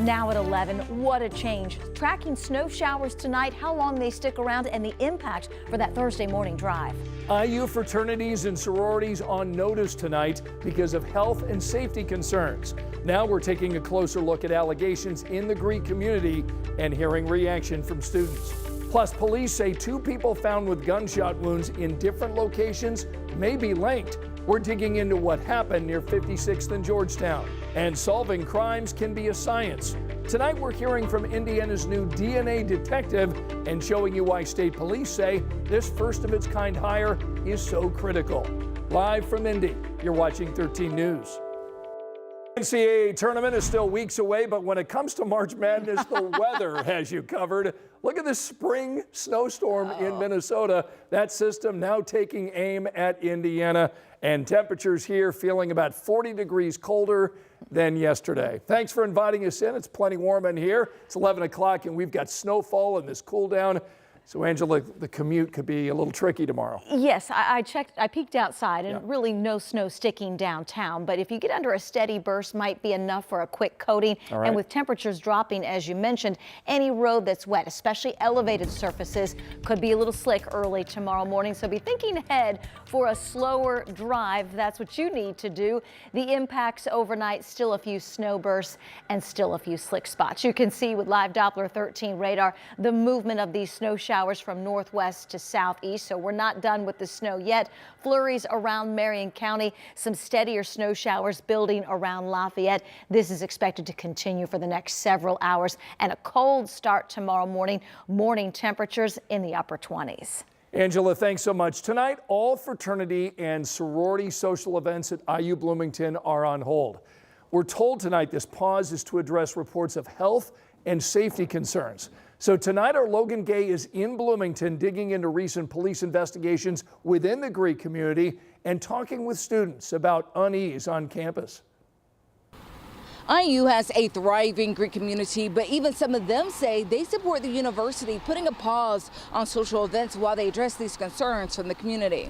Now at 11, what a change. Tracking snow showers tonight, how long they stick around, and the impact for that Thursday morning drive. IU fraternities and sororities on notice tonight because of health and safety concerns. Now we're taking a closer look at allegations in the Greek community and hearing reaction from students. Plus, police say 2 people found with gunshot wounds in different locations may be linked. We're digging into what happened near 56th and Georgetown. And solving crimes can be a science. Tonight we're hearing from Indiana's new DNA detective and showing you why state police say this first of its kind hire is so critical. Live from Indy, you're watching 13 News. NCAA tournament is still weeks away, but when it comes to March Madness, the weather has you covered. Look at this spring snowstorm in Minnesota. That system now taking aim at Indiana, and temperatures here feeling about 40 degrees colder than yesterday. Thanks for inviting us in. It's plenty warm in here. It's 11 o'clock and we've got snowfall and this cool down. So, Angela, the commute could be a little tricky tomorrow. Yes, I peeked outside and really no snow sticking downtown. But if you get under a steady burst, might be enough for a quick coating. And with temperatures dropping, as you mentioned, any road that's wet, especially elevated surfaces, could be a little slick early tomorrow morning. So be thinking ahead for a slower drive. That's what you need to do. The impacts overnight, still a few snow bursts and still a few slick spots. You can see with live Doppler 13 radar the movement of these snow showers from northwest to southeast, so we're not done with the snow yet. Flurries around Marion County, some steadier snow showers building around Lafayette. This is expected to continue for the next several hours, and a cold start tomorrow morning. Morning temperatures in the upper 20s. Angela, thanks so much. Tonight, all fraternity and sorority social events at IU Bloomington are on hold. We're told tonight this pause is to address reports of health and safety concerns. So tonight our Logan Gay is in Bloomington digging into recent police investigations within the Greek community and talking with students about unease on campus. IU has a thriving Greek community, but even some of them say they support the university putting a pause on social events while they address these concerns from the community.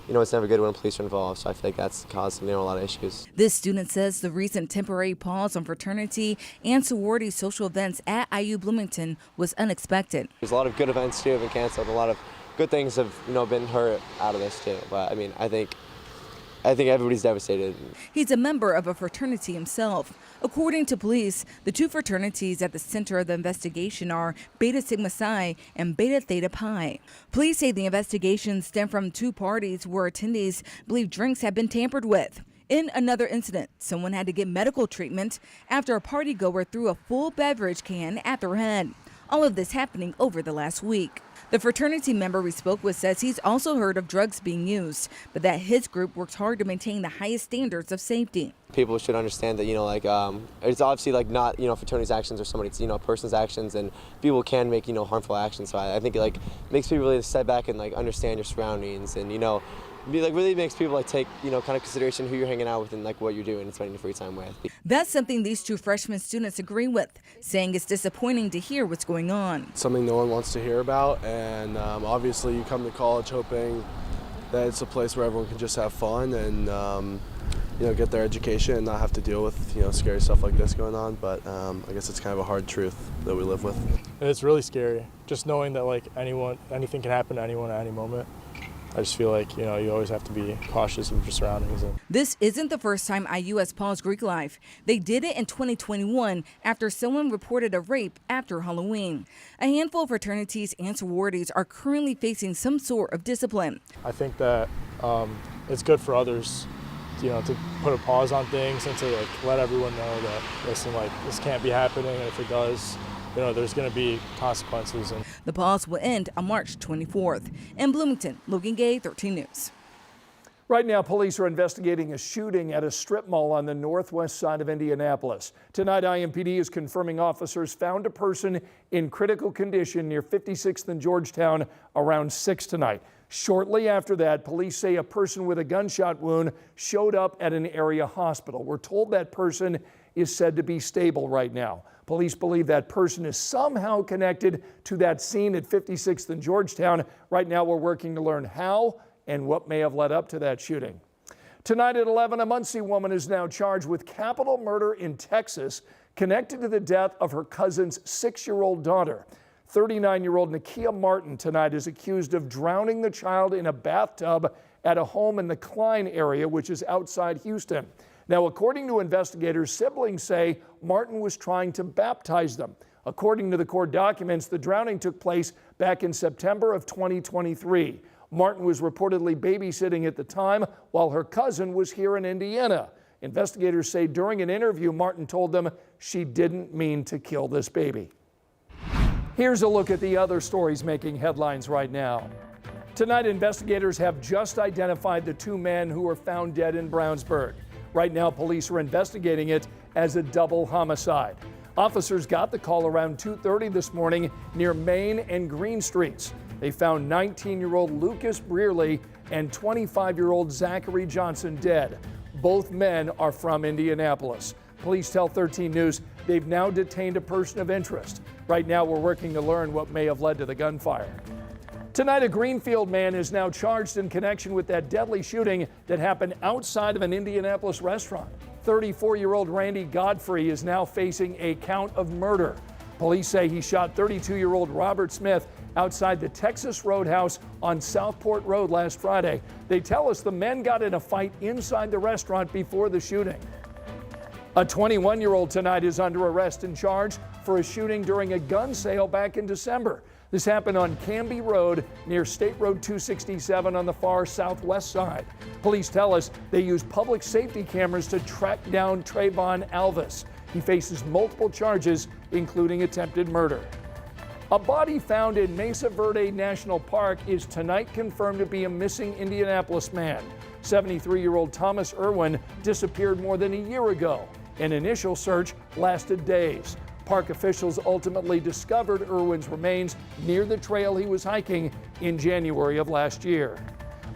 You know, it's never good when police are involved, so I feel like that's caused, a lot of issues. This student says the recent temporary pause on fraternity and sorority social events at IU Bloomington was unexpected. There's a lot of good events too have been canceled. A lot of good things have, been hurt out of this too. But I think everybody's devastated. He's a member of a fraternity himself. According to police, the 2 fraternities at the center of the investigation are Beta Sigma Psi and Beta Theta Pi. Police say the investigation stemmed from 2 parties where attendees believe drinks had been tampered with. In another incident, someone had to get medical treatment after a partygoer threw a full beverage can at their head. All of this happening over the last week. The fraternity member we spoke with says he's also heard of drugs being used, but that his group works hard to maintain the highest standards of safety. People should understand that, it's obviously not, fraternity's actions or somebody's, a person's actions, and people can make, harmful actions. So I think it makes people really step back and understand your surroundings and, really makes people take, kind of consideration who you're hanging out with and what you're doing and spending your free time with. That's something these 2 freshman students agree with, saying it's disappointing to hear what's going on. Something no one wants to hear about, and obviously you come to college hoping that it's a place where everyone can just have fun and get their education and not have to deal with scary stuff like this going on. But I guess it's kind of a hard truth that we live with. It's really scary, just knowing that anything can happen to anyone at any moment. I just feel like, you always have to be cautious of your surroundings. This isn't the first time IU has paused Greek life. They did it in 2021 after someone reported a rape after Halloween. A handful of fraternities and sororities are currently facing some sort of discipline. I think that it's good for others, to put a pause on things and to let everyone know that, listen, this can't be happening, and if it does, there's going to be consequences. The pause will end on March 24th. In Bloomington, Logan Gay, 13 News. Right now, police are investigating a shooting at a strip mall on the northwest side of Indianapolis. Tonight, IMPD is confirming officers found a person in critical condition near 56th and Georgetown around 6 tonight. Shortly after that, police say a person with a gunshot wound showed up at an area hospital. We're told that person is said to be stable right now. Police believe that person is somehow connected to that scene at 56th and Georgetown. Right now, we're working to learn how and what may have led up to that shooting. Tonight at 11, a Muncie woman is now charged with capital murder in Texas. connected to the death of her cousin's 6-year-old daughter. 39-year-old Nakia Martin tonight is accused of drowning the child in a bathtub at a home in the Klein area, which is outside Houston. Now, according to investigators, siblings say Martin was trying to baptize them. According to the court documents, the drowning took place back in September of 2023. Martin was reportedly babysitting at the time while her cousin was here in Indiana. Investigators say during an interview, Martin told them she didn't mean to kill this baby. Here's a look at the other stories making headlines right now. Tonight, investigators have just identified the 2 men who were found dead in Brownsburg. Right now, police are investigating it as a double homicide. Officers got the call around 2:30 this morning near Main and Green Streets. They found 19-year-old Lucas Brearley and 25-year-old Zachary Johnson dead. Both men are from Indianapolis. Police tell 13 News they've now detained a person of interest. Right now, we're working to learn what may have led to the gunfire. Tonight, a Greenfield man is now charged in connection with that deadly shooting that happened outside of an Indianapolis restaurant. 34-year-old Randy Godfrey is now facing a count of murder. Police say he shot 32-year-old Robert Smith outside the Texas Roadhouse on Southport Road last Friday. They tell us the men got in a fight inside the restaurant before the shooting. A 21-year-old tonight is under arrest and charged for a shooting during a gun sale back in December. This happened on Canby Road near State Road 267 on the far southwest side. Police tell us they used public safety cameras to track down Trayvon Alvis. He faces multiple charges, including attempted murder. A body found in Mesa Verde National Park is tonight confirmed to be a missing Indianapolis man. 73-year-old Thomas Irwin disappeared more than a year ago. An initial search lasted days. Park officials ultimately discovered Irwin's remains near the trail he was hiking in January of last year.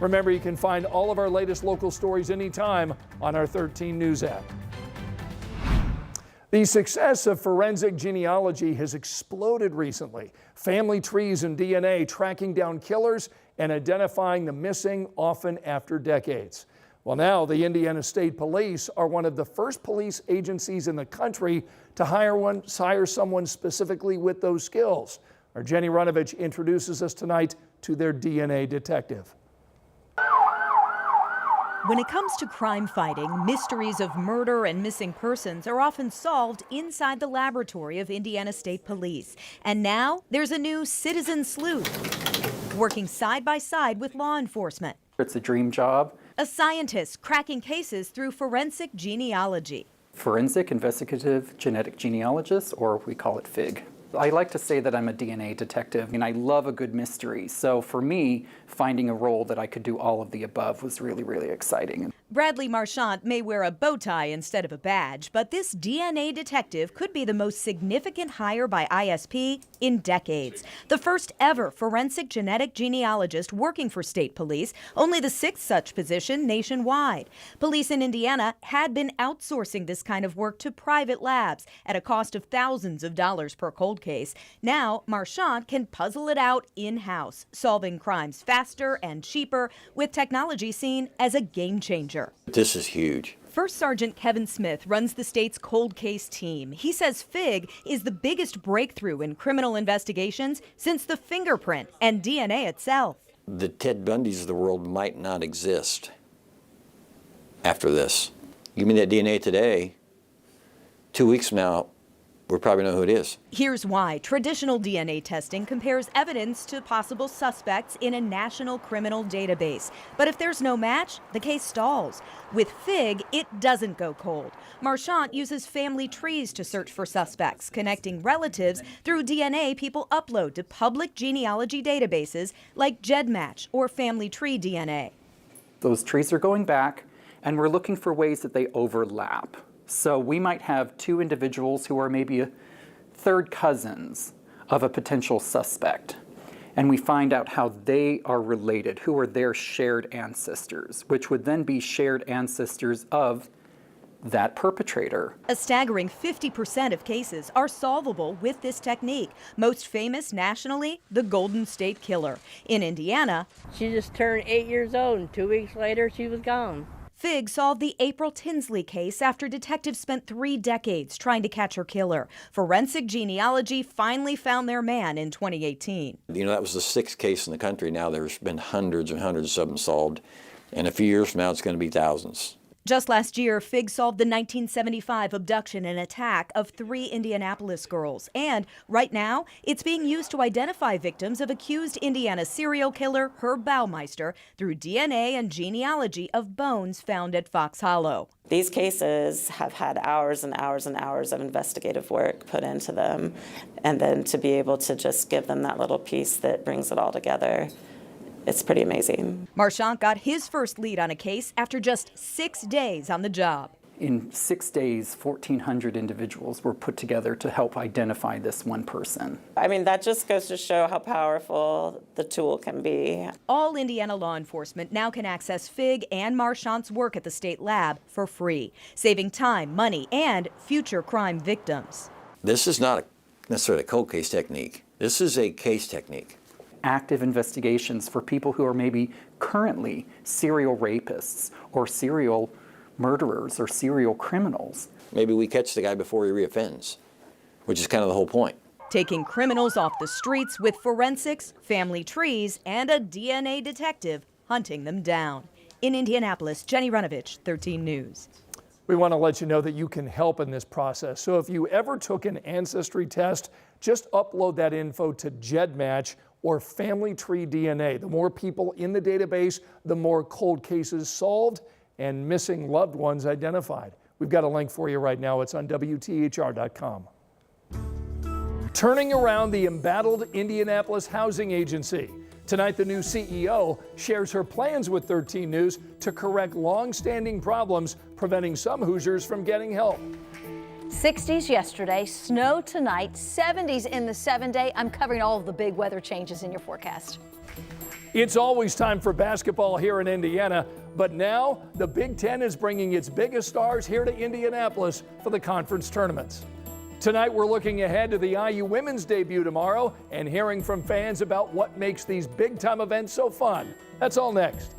Remember, you can find all of our latest local stories anytime on our 13 News app. The success of forensic genealogy has exploded recently. Family trees and DNA tracking down killers and identifying the missing, often after decades. Well, now the Indiana State Police are one of the first police agencies in the country to hire someone specifically with those skills. Our Jenny Runovich introduces us tonight to their DNA detective. When it comes to crime fighting, mysteries of murder and missing persons are often solved inside the laboratory of Indiana State Police. And now there's a new citizen sleuth working side by side with law enforcement. It's a dream job. A scientist cracking cases through forensic genealogy. Forensic Investigative Genetic Genealogist, or we call it FIG. I like to say that I'm a DNA detective, and I love a good mystery. So for me, finding a role that I could do all of the above was really, really exciting. Bradley Marchant may wear a bow tie instead of a badge, but this DNA detective could be the most significant hire by ISP in decades. The first ever forensic genetic genealogist working for state police, only the 6th such position nationwide. Police in Indiana had been outsourcing this kind of work to private labs at a cost of thousands of dollars per cold case. Now, Marchant can puzzle it out in-house, solving crimes faster and cheaper, with technology seen as a game changer. This is huge. First Sergeant Kevin Smith runs the state's cold case team. He says FIG is the biggest breakthrough in criminal investigations since the fingerprint and DNA itself. The Ted Bundys of the world might not exist after this. Give me that DNA today, 2 weeks from now, we'll probably know who it is. Here's why. Traditional DNA testing compares evidence to possible suspects in a national criminal database. But if there's no match, the case stalls. With FIG, it doesn't go cold. Marchant uses family trees to search for suspects, connecting relatives through DNA people upload to public genealogy databases like GEDmatch or Family Tree DNA. Those trees are going back, and we're looking for ways that they overlap. So we might have 2 individuals who are maybe third cousins of a potential suspect. And we find out how they are related, who are their shared ancestors, which would then be shared ancestors of that perpetrator. A staggering 50% of cases are solvable with this technique. Most famous nationally, the Golden State Killer. In Indiana, she just turned 8 years old, and 2 weeks later she was gone. FIG solved the April Tinsley case after detectives spent 3 decades trying to catch her killer. Forensic genealogy finally found their man in 2018. You know, that was the 6th case in the country. Now there's been hundreds and hundreds of them solved. And a few years from now, it's going to be thousands. Just last year, FIG solved the 1975 abduction and attack of 3 Indianapolis girls. And right now, it's being used to identify victims of accused Indiana serial killer Herb Baumeister through DNA and genealogy of bones found at Fox Hollow. These cases have had hours and hours and hours of investigative work put into them. And then to be able to just give them that little piece that brings it all together, it's pretty amazing. Marchant got his first lead on a case after just 6 days on the job. In 6 days, 1,400 individuals were put together to help identify this one person. I mean, that just goes to show how powerful the tool can be. All Indiana law enforcement now can access FIG and Marchant's work at the state lab for free, saving time, money, and future crime victims. This is not necessarily a cold case technique. This is a case technique. Active investigations for people who are maybe currently serial rapists or serial murderers or serial criminals. Maybe we catch the guy before he reoffends, which is kind of the whole point. Taking criminals off the streets with forensics, family trees, and a DNA detective hunting them down. In Indianapolis, Jenny Runovich, 13 News. We want to let you know that you can help in this process. So if you ever took an ancestry test, just upload that info to GEDmatch or Family Tree DNA. The more people in the database, the more cold cases solved and missing loved ones identified. We've got a link for you right now. It's on WTHR.com. Turning around the embattled Indianapolis Housing Agency. Tonight, the new CEO shares her plans with 13 News to correct long-standing problems preventing some Hoosiers from getting help. 60s yesterday, snow tonight, 70s in the 7-day. I'm covering all of the big weather changes in your forecast. It's always time for basketball here in Indiana, but now the Big Ten is bringing its biggest stars here to Indianapolis for the conference tournaments. Tonight, we're looking ahead to the IU women's debut tomorrow and hearing from fans about what makes these big-time events so fun. That's all next.